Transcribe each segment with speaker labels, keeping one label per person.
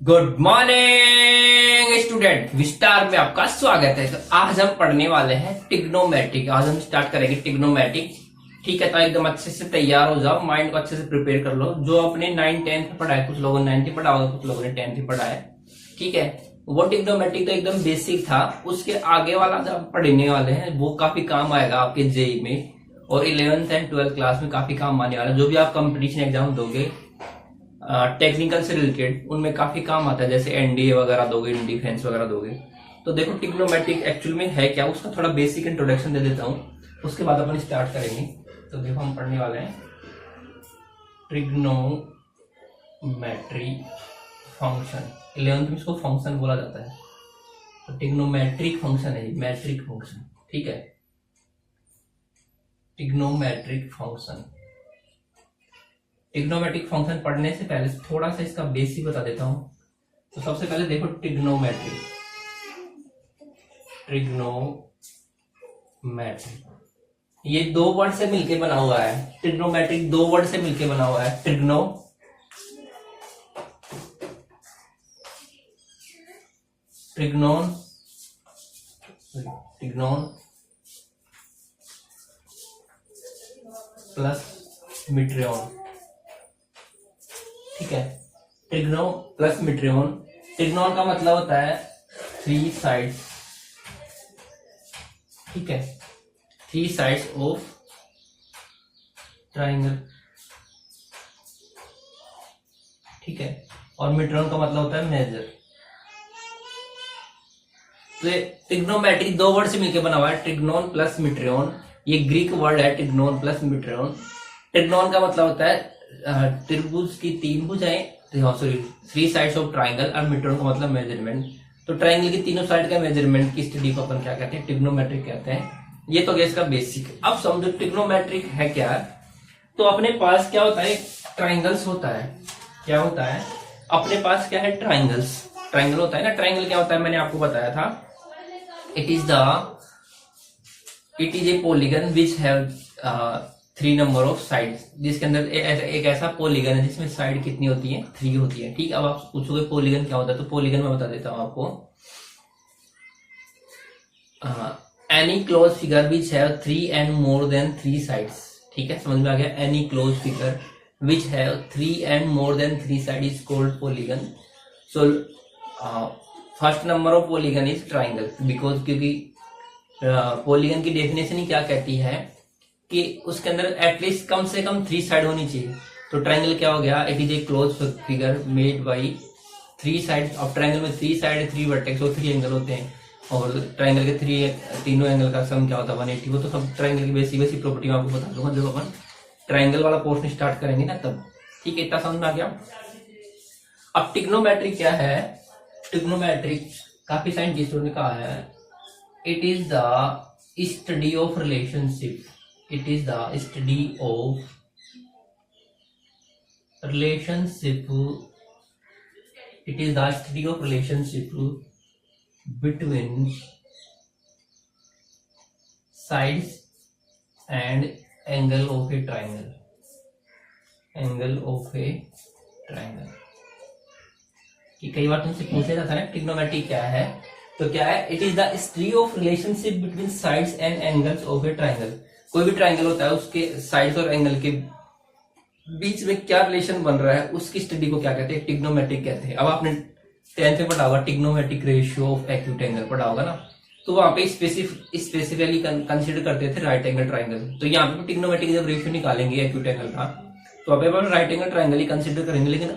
Speaker 1: Good morning student, विस्तार में आपका स्वागत है। तो आज हम पढ़ने वाले हैं टिग्नोमेट्रिक। आज हम स्टार्ट करेंगे टिग्नोमेट्रिक। ठीक है, तो एकदम अच्छे से तैयार हो जाओ, माइंड को अच्छे से प्रिपेयर कर लो। जो आपने 9th-10th पढ़ा है, कुछ लोगों ने 9th पढ़ा होगा, कुछ लोगों ने 10th पढ़ा है। ठीक है, वो टिग्नोमेट्रिक तो एकदम बेसिक था। उसके आगे वाला जो आप पढ़ने वाले हैं वो काफी काम आएगा आपके जेई में, और 11th एंड 12th क्लास में काफी काम आने वाला है। जो भी आप कंपटीशन एग्जाम दोगे टेक्निकल से रिलेटेड, उनमें काफी काम आता है। जैसे एनडीए वगैरह दोगे, डिफेंस वगैरह दोगे, तो देखो टिग्नोमेट्रिक एक्चुअल में है क्या, उसका थोड़ा बेसिक इंट्रोडक्शन दे देता हूँ, उसके बाद अपन स्टार्ट करेंगे। तो देखो हम पढ़ने वाले हैं ट्रिग्नोमेट्रिक फंक्शन। 11th में इसको फंक्शन बोला जाता है, तो टिग्नोमेट्रिक फंक्शन है, मैट्रिक फंक्शन। ठीक है, टिग्नोमेट्रिक फंक्शन। टिग्नोमेट्रिक फंक्शन पढ़ने से पहले थोड़ा सा इसका बेसिक बता देता हूं। तो सबसे पहले देखो ट्रिग्नोमेट्रिक ये दो वर्ड से मिलके बना हुआ है। ट्रिग्नोमेट्रिक दो वर्ड से मिलके बना हुआ है। ट्रिग्नोन प्लस मिट्रियन। ठीक है, ट्रिग्नो प्लस मिट्रियन। ट्रिग्नोन का मतलब होता है थ्री साइड्स। ठीक है, थ्री साइड्स ऑफ ट्राइंगल। ठीक है, और मिट्रियन का मतलब होता है मेजर। तो ट्रिग्नोमेट्रिक दो वर्ड से मिलकर बना हुआ है, ट्रिग्नोन प्लस मिट्रियन। ये ग्रीक वर्ड है, ट्रिग्नोन प्लस मिट्रियन। ट्रिग्नोन का मतलब होता है त्रिभुज की तीन भुजाएं, थ्री साइड्स ऑफ ट्राइंगल, और मिट्रियन का मतलब मेजरमेंट। तो ट्राइंगल की तीनों साइड का मेजरमेंट की स्टडी को अपन क्या कहते हैं, ट्रिग्नोमेट्रिक कहते हैं। ये तो गया इसका बेसिक। अब समझो ट्रिग्नोमेट्रिक है क्या। तो अपने पास क्या होता है, ट्राइंगल्स होता है। क्या होता है अपने पास, क्या है, ट्राइंगल्स। ट्राइंगल होता है ना। ट्राइंगल क्या होता है, मैंने आपको बताया था, it is a polygon which have 3 number of sides. जिसके अंदर एक ऐसा पॉलीगन है जिसमें साइड कितनी होती है, 3 होती है। ठीक, अब आप पूछोगे पॉलीगन क्या होता है, तो पॉलीगन मैं बता देता हूं आपको। Any close figure which have 3 and more than 3 sides. ठीक है, समझ में आ गया। Any close figure which have 3 and more than 3 side is called polygon. So first number of polygon is triangle, because क्योंकि पॉलीगन की डेफिनेशन ही क्या कहती है कि उसके अंदर एटलीस्ट कम से कम 3 साइड होनी चाहिए। तो ट्राइंगल क्या हो गया, it is a close figure made by 3 side. अब ट्राइंगल में 3 साइड, 3 वर्टेक्स और 3 एंगल होते हैं, और ट्राइंगल के तीनों एंगल का सम क्या होता है, 180। वो तो सब ट्राइंगल की बेसिक प्रॉपर्टी मैं आपको बता दूंगा जब अपन ट्राइंगल वाला पोर्शन स्टार्ट करेंगे ना, तब। ठीक है, इतना समझ में आ गया। अब ट्रिग्नोमेट्रिक क्या है, ट्रिग्नोमेट्रिक काफी साइंटिस्टों ने कहा है, it is the study of relationship. It is the study of relationship. It is the study of relationship between sides and angle of a triangle. Angle of a triangle. कि कई बार तुमसे पूछा जाता है ना ट्रिग्नोमेट्री क्या है, तो क्या है, it is the study of relationship between sides and angles of A triangle. कोई भी ट्राइंगल होता है, उसके साइड्स और एंगल के बीच में क्या रिलेशन बन रहा है, उसकी स्टडी को क्या कहते हैं, ट्रिग्नोमेट्रिक कहते हैं। अब आपने 10th में पढ़ा होगा trigonometric ratio of acute angle पढ़ा होगा ना, तो वहां पे स्पेसिफिकली कंसीडर करते थे राइट एंगल ट्राइंगल। तो यहाँ पे ट्रिग्नोमेट्रिक जब रेशियो निकालेंगे एक्यूट एंगल का, तो आप राइट एंगल ट्राइंगल ही कंसिडर करेंगे। लेकिन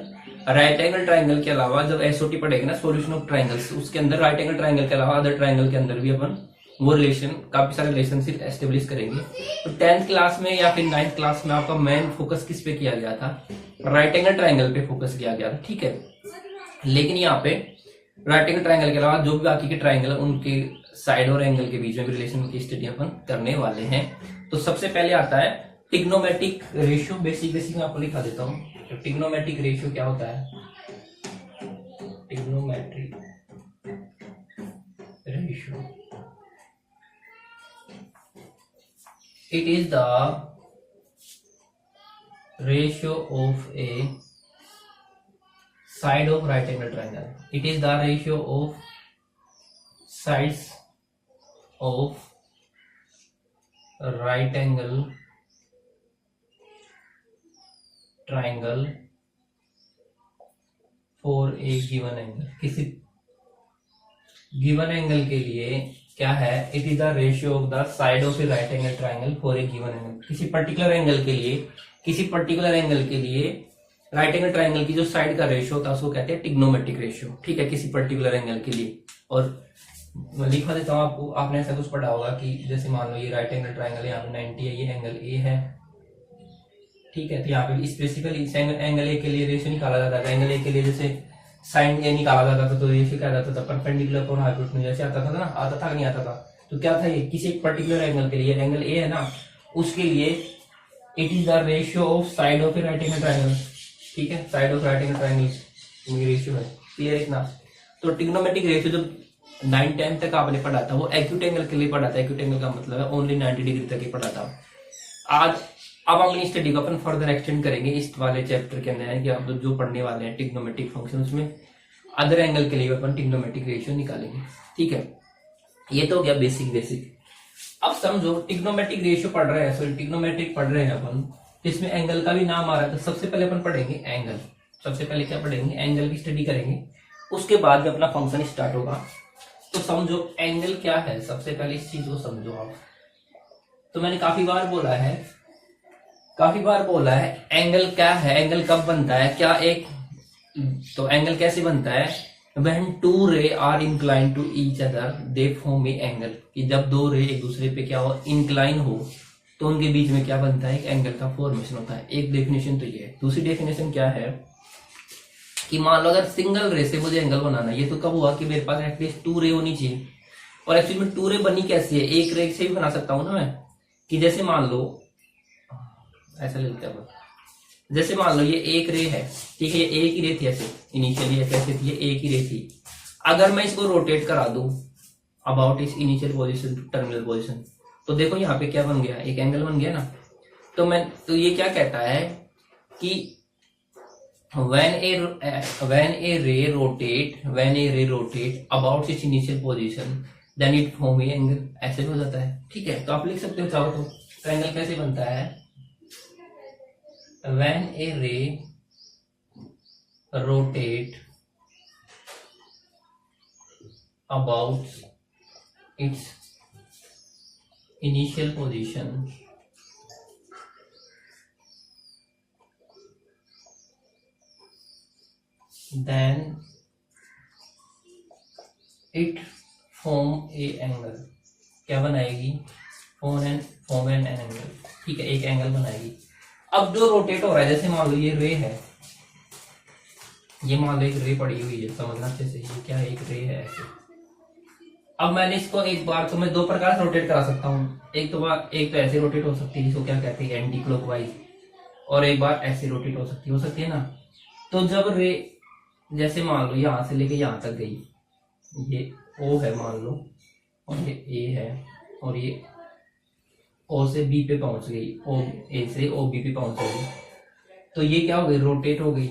Speaker 1: राइट एंगल ट्राइंगल के अलावा जब एसओटी पढ़ेगा ना, सॉल्यूशन ऑफ ट्राइंगल्स, उसके अंदर राइट एंगल ट्राइंगल के अलावा अदर ट्राइंगल के अंदर भी अपन वो रिलेशन, काफी सारे रिलेशनशिप एस्टेब्लिश करेंगे। तो 10th क्लास में या फिर 9th क्लास में आपका मेन फोकस किस पे किया गया था, राइट एंगल ट्राइंगल पे फोकस किया गया था। ठीक है, लेकिन यहाँ पे राइट एंगल ट्राइंगल के अलावा जो भी बाकी के ट्राइंगल उनके साइड और एंगल के बीच में रिलेशन की स्टडी अपन करने वाले हैं। तो सबसे पहले आता है ट्रिग्नोमेट्रिक रेशियो। बेसिक मैं आपको लिखा देता हूँ। तो ट्रिग्नोमेट्रिक रेशियो क्या होता है, trigonometric ratio, it is the ratio of a side of right angle triangle, it is the ratio of sides of right angle triangle for a given angle. किसी गिवन एंगल के लिए क्या है, it is the ratio of the side of A right angle triangle for a given angle. किसी particular angle के लिए right angle triangle की जो साइड का रेशियो होता है उसको कहते हैं ट्रिग्नोमेट्रिक रेशियो, ठीक है, किसी पर्टिकुलर एंगल के लिए। और मैं लिखवा देता हूँ आपको, आपने ऐसा कुछ पढ़ा होगा कि जैसे मान लो ये राइट एंगल ट्राइंगल यहाँ पे 90 है, ये एंगल ए है, ठीक है, तो यहाँ पे स्पेसिफिकली इस एंगल ए के लिए रेशियो निकाला जाता था। एंगल ए के लिए जैसे साइन ए निकाला जाता था तो रेशियो क्या जाता था, परपेंडिकुलर अपॉन हाइपोटेन्यूज जैसे आता था ना, आता था कि नहीं आता था। तो क्या था, ये किसी एक पर्टिकुलर एंगल के लिए, एंगल ए है ना, उसके लिए it is the ratio of side of A right angle triangle, ठीक है, side of right angle triangle ratio है, क्लियर इतना। तो ट्रिग्नोमेट्रिक रेशियो जब 9-10 तक आपने पढ़ा था वो एक्यूट एंगल के लिए पढ़ा था। एक्यूट एंगल का मतलब है ओनली 90 डिग्री तक ही पढ़ा था। आज अब अपनी स्टडी को अपन फर्दर एक्सटेंड करेंगे इस वाले चैप्टर के अंदर, कि आप जो पढ़ने वाले हैं ट्रिग्नोमेट्रिक फंक्शन, उसमें अदर एंगल के लिए अपन ट्रिग्नोमेट्रिक रेशियो निकालेंगे, ठीक है। ये तो हो गया बेसिक। अब समझो ट्रिग्नोमेट्रिक रेशियो पढ़ रहे हैं, सॉरी ट्रिग्नोमेट्रिक पढ़ रहे हैं अपन, इसमें एंगल का भी नाम आ रहा है। तो सबसे पहले अपन पढ़ेंगे एंगल, सबसे पहले क्या पढ़ेंगे, एंगल की स्टडी करेंगे, उसके बाद में अपना फंक्शन स्टार्ट होगा। तो समझो एंगल क्या है, सबसे पहले इस चीज को समझो आप। तो मैंने काफी बार बोला है एंगल क्या है, एंगल कब बनता है, क्या एक, तो एंगल कैसे बनता है, when two ray are inclined to each other they form a angle, कि जब दो रे एक दूसरे पे क्या हो, इंक्लाइन हो, तो उनके बीच में क्या बनता है, एक एंगल का फॉर्मेशन होता है। एक डेफिनेशन तो ये है। दूसरी डेफिनेशन क्या है कि मान लो अगर सिंगल रे से मुझे एंगल बनाना है, ये तो कब हुआ कि मेरे पास एटलीस्ट 2 रे होनी चाहिए। और एक्चुअली में 2 रे बनी कैसी है, एक रे से भी बना सकता हूं ना मैं, कि जैसे मान लो ऐसा लेते हैं, जैसे मान लो ये एक रे है, ठीक है, ये एक ही रे थी, ऐसे इनिशियली ऐसे थी, ये एक ही रे थी। अगर मैं इसको रोटेट करा दूं अबाउट इस initial position to terminal position, तो देखो यहाँ पे क्या बन गया, एक एंगल बन गया ना। तो ये क्या कहता है कि when a ray rotate about its initial position then it form a angle, ऐसे भी हो जाता है, ठीक है। तो आप लिख सकते हो चाहो तो एंगल कैसे बनता है, when a ray rotate about its initial position then it form a angle, क्या बनाएगी, form an angle, ठीक है, एक एंगल बनाएगी। अब जो रोटेट हो रहा है, जैसे मान लो ये रे है, ये मान लो एक रे पड़ी हुई है, समझना अच्छे से, ये क्या है, एक रे है ऐसे। अब मैंने इसको एक बार, तो मैं दो प्रकार से रोटेट करा सकता हूँ, एक तो ऐसे रोटेट हो सकती है, जिसको क्या कहते हैं एंटी क्लॉकवाइज, और एक बार ऐसे रोटेट हो सकती है ना। तो जब रे, जैसे मान लो यहां से लेके यहां तक गई, ये O है मान लो, और ये A है, और ये O से B पे पहुंच गई, A से OB पे पहुंच गई, तो ये क्या हो गई, रोटेट हो गई।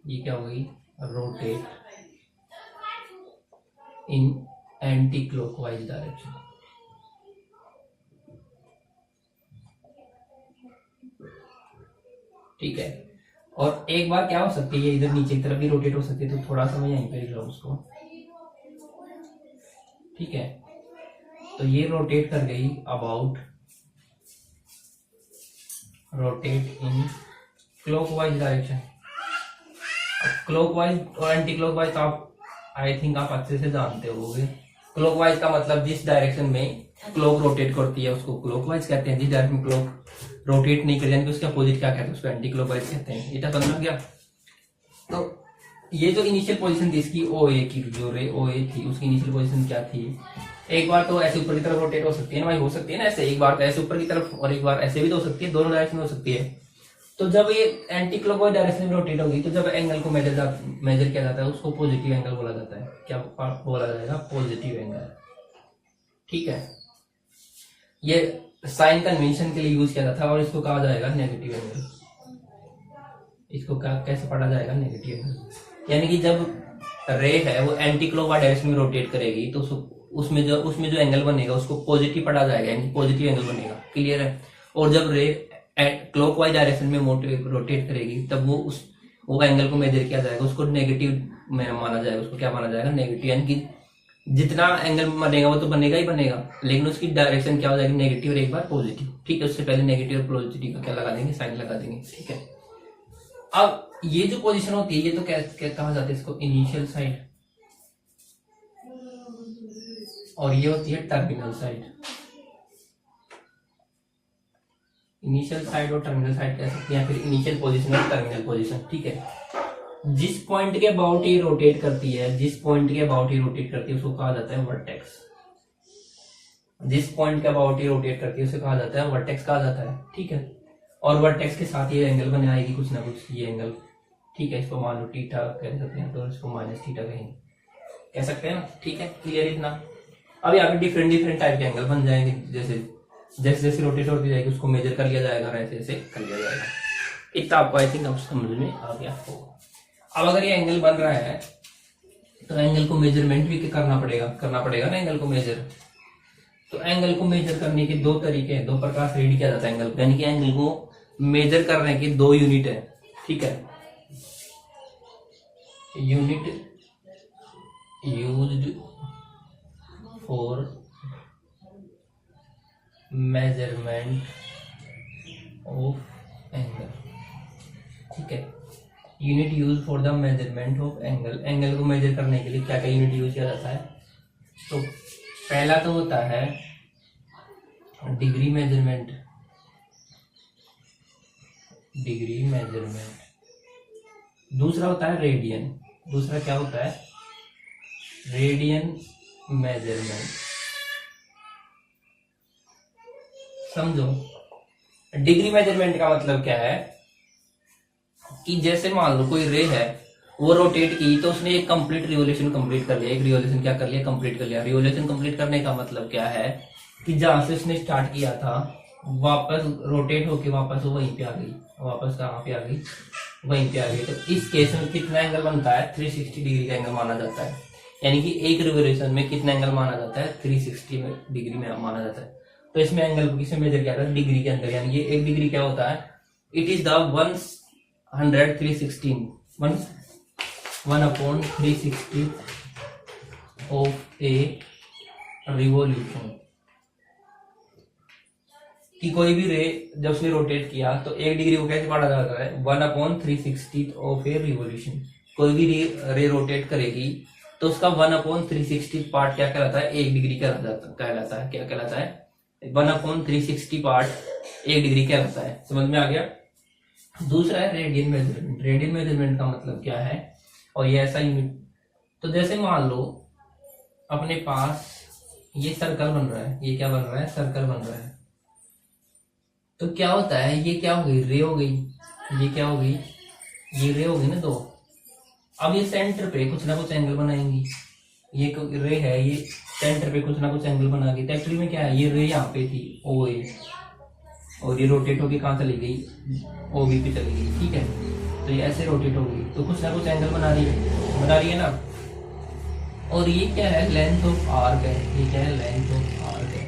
Speaker 1: ये क्या हो गई, rotate in anti clockwise direction, ठीक है। और एक बार क्या हो सकती है, ये इधर नीचे की तरफ भी रोटेट हो सकती है, तो थोड़ा सा मैं यहीं पे लिख रहा हूं उसको, ठीक है। तो ये रोटेट कर गई about, rotate in clockwise direction. Clockwise और एंटी क्लॉकवाइज तो आप आई थिंक आप अच्छे से जानते होंगे। क्लॉकवाइज का मतलब जिस डायरेक्शन में क्लॉक रोटेट करती है उसको क्लॉकवाइज कहते हैं, जिस डायरेक्शन में क्लॉक रोटेट नहीं कर, यानी कि उसका अपोजिट क्या कहते हैं, उसको एंटी क्लॉकवाइज कहते हैं। ये समझ में गया। तो ये जो इनिशियल पोजीशन थी इसकी, ओ ए की जो रे ओ ए थी, उसकी इनिशियल पोजीशन क्या थी, एक बार तो ऐसे ऊपर की तरफ रोटेट हो सकती है ना भाई, हो सकती है ना ऐसे, एक बार तो ऐसे ऊपर की तरफ और एक बार ऐसे भी तो हो सकती है, दोनों डायरेक्शन में हो सकती है। तो जब ये एंटी क्लॉकवाइज डायरेक्शन में रोटेट होगी, तो जब एंगल को मेजर किया जाता है, उसको पॉजिटिव एंगल बोला जाता है। क्या बोला जाएगा, पॉजिटिव एंगल, ठीक है। ये साइन कन्वेंशन के लिए यूज किया जाता है, और इसको कहा जाएगा नेगेटिव एंगल। इसको कैसे पढ़ा जाएगा, नेगेटिव एंगल। यानी कि जब रे है वो एंटी क्लॉकवाइज डायरेक्शन में रोटेट करेगी तो उसमें जो एंगल बनेगा उसको पॉजिटिव पढ़ा जाएगा, यानी पॉजिटिव एंगल बनेगा। क्लियर है। और जब रे क्लॉकवाइज डायरेक्शन में रोटेट करेगी तब वो एंगल को मेजर किया जाएगा, उसको नेगेटिव में माना जाएगा। उसको क्या माना जाएगा? नेगेटिव। यानी कि जितना एंगल बनेगा वो तो बनेगा ही बनेगा, लेकिन उसकी डायरेक्शन क्या हो जाएगी? नेगेटिव और एक बार पॉजिटिव। ठीक है। उससे पहले नेगेटिव और पॉजिटिव का क्या लगा देंगे? साइन लगा देंगे। ठीक है। अब ये जो पोजीशन होती है ये तो क्या कहा जाता है इसको? Initial side. और ये होती है टर्मिनल साइड। इनिशियल साइड और टर्मिनल साइड कह सकते हैं, फिर इनिशियल पोजीशन और टर्मिनल पोजीशन। ठीक है। जिस पॉइंट के अबाउट ये रोटेट करती है, जिस पॉइंट के अबाउट ये रोटेट करती है उसको कहा जाता है वर्टेक्स। जिस पॉइंट के अबाउट ये रोटेट करती है उसे कहा जाता है वर्टेक्स कहा जाता है। ठीक है। और वर्टेक्स के साथ ये एंगल बने आएगी कुछ ना कुछ, ये एंगल। ठीक है। इसको मान लो थीटा कह सकते हैं, तो इसको माइनस थीटा कह सकते हैं ना। ठीक है। क्लियर इतना? अब यहाँ पे डिफरेंट डिफरेंट टाइप के एंगल बन जाएंगे, जैसे जैसे जैसे रोटेट होती जाएगी उसको मेजर कर लिया जाएगा, ऐसे ऐसे कर लिया जाएगा। इतना आपको आई थिंक अब समझ में आ गया होगा। अब अगर ये एंगल बन रहा है तो एंगल को मेजरमेंट भी करना पड़ेगा ना एंगल को मेजर। तो एंगल को मेजर करने के दो तरीके हैं, दो प्रकार से रीड किया जाता है एंगल को, यानी कि एंगल को मेजर करने की दो यूनिट है। ठीक है। Unit used for measurement of angle. ठीक है। Unit use for the measurement of angle. Angle को मेजर करने के लिए क्या क्या यूनिट यूज किया जाता है? तो पहला तो होता है डिग्री मेजरमेंट। दूसरा होता है रेडियन। दूसरा क्या होता है? Radian measurement. समझो, डिग्री मेजरमेंट का मतलब क्या है कि जैसे मान लो कोई रे है, वो रोटेट की तो उसने एक कंप्लीट रिवोल्यूशन कंप्लीट कर लिया। एक रिवोल्यूशन क्या कर लिया? कंप्लीट कर लिया। रिवोल्यूशन कंप्लीट करने का मतलब क्या है कि जहां से उसने स्टार्ट किया था वापस रोटेट होके वापस वो वहीं पे आ गई। वापस कहाँ पे आ गई? वहीं पे आ गई। तो इस केस में कितना एंगल बनता है? 360 डिग्री का एंगल माना जाता है। यानी कि एक रिवोल्यूशन में कितना एंगल माना जाता है? 360 डिग्री में माना जाता है। तो इसमें एंगल को किसमें मेजर किया जाता है? डिग्री के अंदर। यानी कि एक डिग्री क्या होता है? It is the 1/360 of a revolution. कि कोई भी रे जब उसने रोटेट किया तो एक डिग्री को कैसे पढ़ा जाता है? 1/360 ऑफ ए रिवोल्यूशन। कोई भी रे रोटेट करेगी तो उसका 1/360 पार्ट क्या कहलाता है? एक डिग्री कहलाता है। क्या कहलाता है? 1/360 पार्ट एक डिग्री कहलाता है। समझ में आ गया? दूसरा है रेडियन मेजरमेंट। रेडियन मेजरमेंट का मतलब क्या है? और ये ऐसा यूनिट, तो जैसे मान लो अपने पास ये सर्कल बन रहा है। ये क्या बन रहा है? सर्कल बन रहा है। तो क्या होता है? ये क्या हो गई? रे हो गई। ये क्या हो गई? ये रे हो गई ना दो। अब ये सेंटर पे कुछ ना कुछ एंगल बनाएंगी। ये रे है, ये सेंटर पे कुछ ना कुछ एंगल बना गई। तो एक्चुअली में क्या है? ये रे यहाँ पे थी ओ ए, और ये रोटेट होके कहाँ चली गई? ओ बी पे चली गई। ठीक है। तो ये ऐसे रोटेट हो गई तो कुछ ना कुछ एंगल बना रही है ना। और ये क्या है? लेंथ ऑफ आर्क है। ये क्या है? लेंथ ऑफ आर्क है।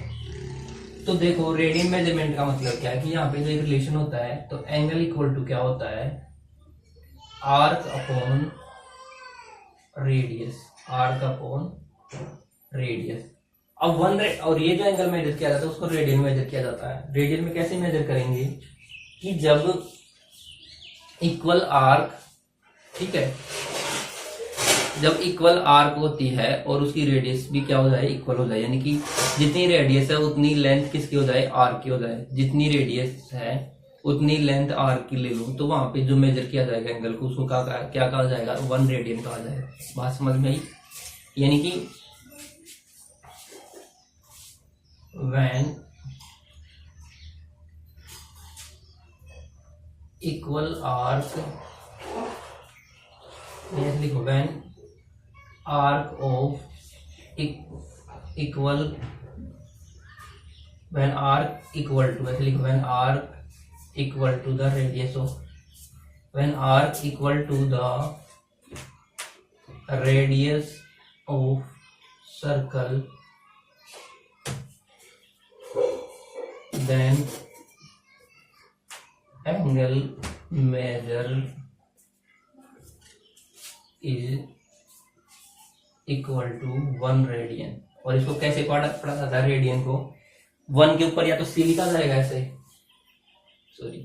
Speaker 1: तो देखो रेडियन मेजरमेंट का मतलब क्या है कि यहाँ पे जो एक रिलेशन होता है तो एंगल इक्वल टू क्या होता है? Arc upon radius. Arc upon radius. अब और ये जो एंगल मेजर किया जाता है उसको रेडियन मेजर किया जाता है। रेडियन में कैसे मेजर करेंगे कि जब इक्वल आर्क, ठीक है, जब इक्वल आर्क होती है और उसकी रेडियस भी क्या हो जाए? इक्वल हो जाए। यानी कि जितनी रेडियस है उतनी लेंथ किसकी हो जाए? आर्क की हो जाए। जितनी रेडियस है उतनी लेंथ आर्क की ले लो तो वहां पे जो मेजर किया जाएगा एंगल को उसको क्या कहा जाएगा? 1 रेडियन कहा जाएगा। बात समझ में आई? यानी कि when equal arc, लिखो when arc of equal, when arc equal to, ऐसे लिखो when arc equal to the radius of, when arc equal to the radius of circle, then angle measured is equal to 1 radian. और इसको कैसे पढ़ा जाता है radian को? 1 के ऊपर या तो सी लिखा जाएगा ऐसे, सॉरी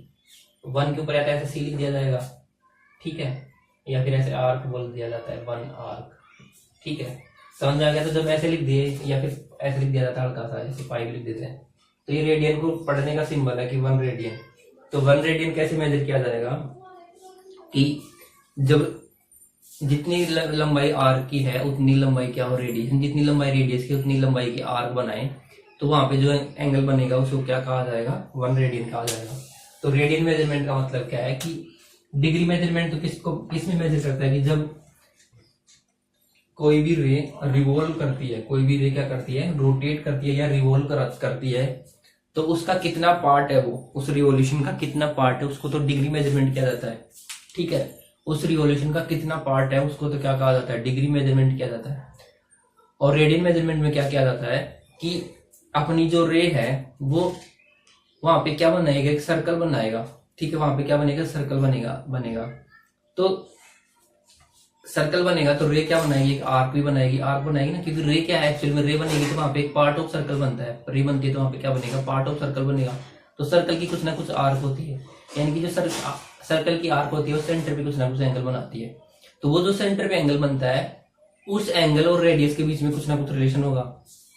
Speaker 1: 1 के ऊपर या तो ऐसे सी लिख दिया जाएगा, ठीक है, या फिर ऐसे आर्क बोल दिया जाता है, 1 आर्क, ठीक है, समझ में आ गया। तो जब ऐसे लिख दिए या फिर ऐसे लिख दिया जाता है हल्का सा, जैसे पाई लिख देते हैं, तो ये रेडियन को पढ़ने का सिंबल है कि 1 रेडियन। तो 1 रेडियन कैसे मेजर किया जाएगा कि जब जितनी लंबाई आर्क की है उतनी लंबाई क्या हो रेडियस, जितनी लंबाई रेडियस की उतनी लंबाई की आर्क बनाए, तो वहां पे जो एंगल बनेगा उसको क्या कहा जाएगा? 1 रेडियन कहा जाएगा। तो रेडियन मेजरमेंट का मतलब क्या है कि डिग्री मेजरमेंट तो किसमें मेजर करता है कि जब कोई भी रे रिवॉल्व करती है, कोई भी रे क्या करती है? रोटेट करती है या रिवॉल्व करती है, तो उसका कितना पार्ट है, वो उस रिवॉल्यूशन का कितना पार्ट है, उसको तो डिग्री मेजरमेंट किया जाता है, ठीक है। उस रिवॉल्यूशन का कितना पार्ट है उसको तो क्या कहा जाता है? डिग्री मेजरमेंट किया जाता है। और रेडियन मेजरमेंट में क्या किया जाता है कि अपनी जो रे है वो वहां पे क्या बनाएगा? एक सर्कल बनाएगा, ठीक है, वहां पे क्या बनेगा? सर्कल बनेगा। तो सर्कल बनेगा तो रे क्या बनाएगी? एक आर्क भी बनाएगी, आर्क बनाएगी ना, क्योंकि रे क्या है एक्चुअल में? रे बनेगी तो वहां पे एक पार्ट ऑफ सर्कल बनता है, रे बनती है तो वहां पे क्या बनेगा? पार्ट ऑफ सर्कल बनेगा। तो सर्कल की कुछ ना कुछ आर्क होती है, यानी कि जो सर्कल की आर्क होती है वो सेंटर पे कुछ ना कुछ एंगल बनाती है। तो वो जो सेंटर पे एंगल बनता है उस एंगल और रेडियस के बीच में कुछ ना कुछ रिलेशन होगा,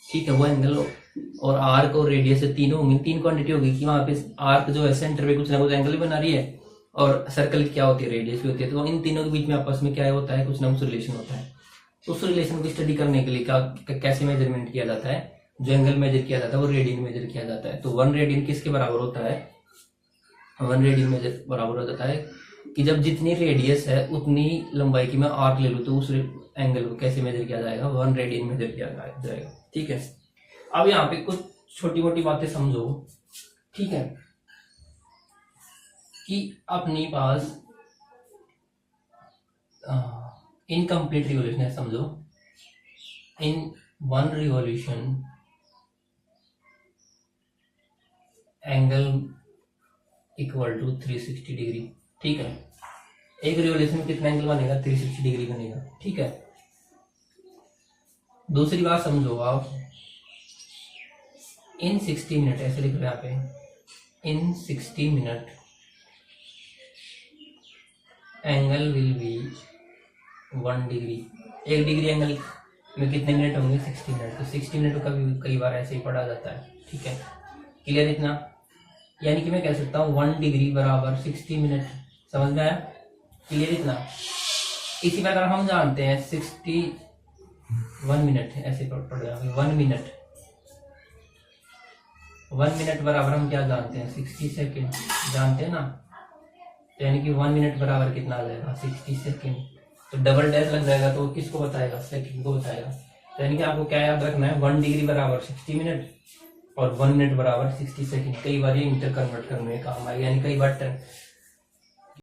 Speaker 1: ठीक है। वो एंगल और आर्क और रेडियस से तीनों होंगे, 3 क्वांटिटी होगी कि वहां पे आर्क जो है सेंटर पे कुछ ना कुछ एंगल भी बना रही है और सर्कल क्या होती है? रेडियस भी होती है। तो इन तीनों के बीच में आपस में क्या होता है? कुछ ना कुछ रिलेशन होता है। तो उस रिलेशन को स्टडी करने के लिए कैसे मेजरमेंट किया जाता है? जो एंगल मेजर किया जाता है वो रेडियन मेजर किया जाता है। तो 1 रेडियन किसके बराबर होता है? 1 रेडियन मेजर बराबर हो जाता है कि जब जितनी रेडियस है उतनी लंबाई की मैं आर्क ले लूं, तो उस एंगल को कैसे मेजर किया जाएगा? 1 रेडियन मेजर किया जाएगा, ठीक है। अब यहाँ पे कुछ छोटी मोटी बातें समझो, ठीक है, कि अपनी पास इनकम्प्लीट रिवॉल्यूशन है, समझो। In 1 revolution angle equal to 360 degree, ठीक है। एक रिवॉल्यूशन में कितना एंगल बनेगा? 360 डिग्री बनेगा, ठीक है। दूसरी बात समझो आप, इन 60 मिनट, ऐसे लिख रहे हैं यहाँ पे, इन 60 minute angle will be 1 degree. 1 degree angle में कितने मिनट होंगे? 60 मिनट। तो 60 मिनट का भी कई बार ऐसे ही पढ़ा जाता है, ठीक है। क्लियर इतना? यानी कि मैं कह सकता हूँ 1 डिग्री बराबर 60 मिनट, समझ में आया? क्लियर इतना? इसी प्रकार हम जानते हैं 61 मिनट है, ऐसे पढ़ रहे हैं 1 मिनट। 1 मिनट बराबर हम क्या जानते हैं? 60 सेकेंड जानते हैं ना। तो यानी कि 1 मिनट बराबर कितना आ जाएगा? 60 सेकेंड। तो डबल डैश लग जाएगा तो किसको बताएगा? सेकेंड को बताएगा। तो यानी कि आपको क्या याद रखना है? 1 डिग्री बराबर 60 मिनट और 1 मिनट बराबर 60 सेकेंड। कई बार ये इंटर कन्वर्ट करने में काम आएगा, यानी कई बार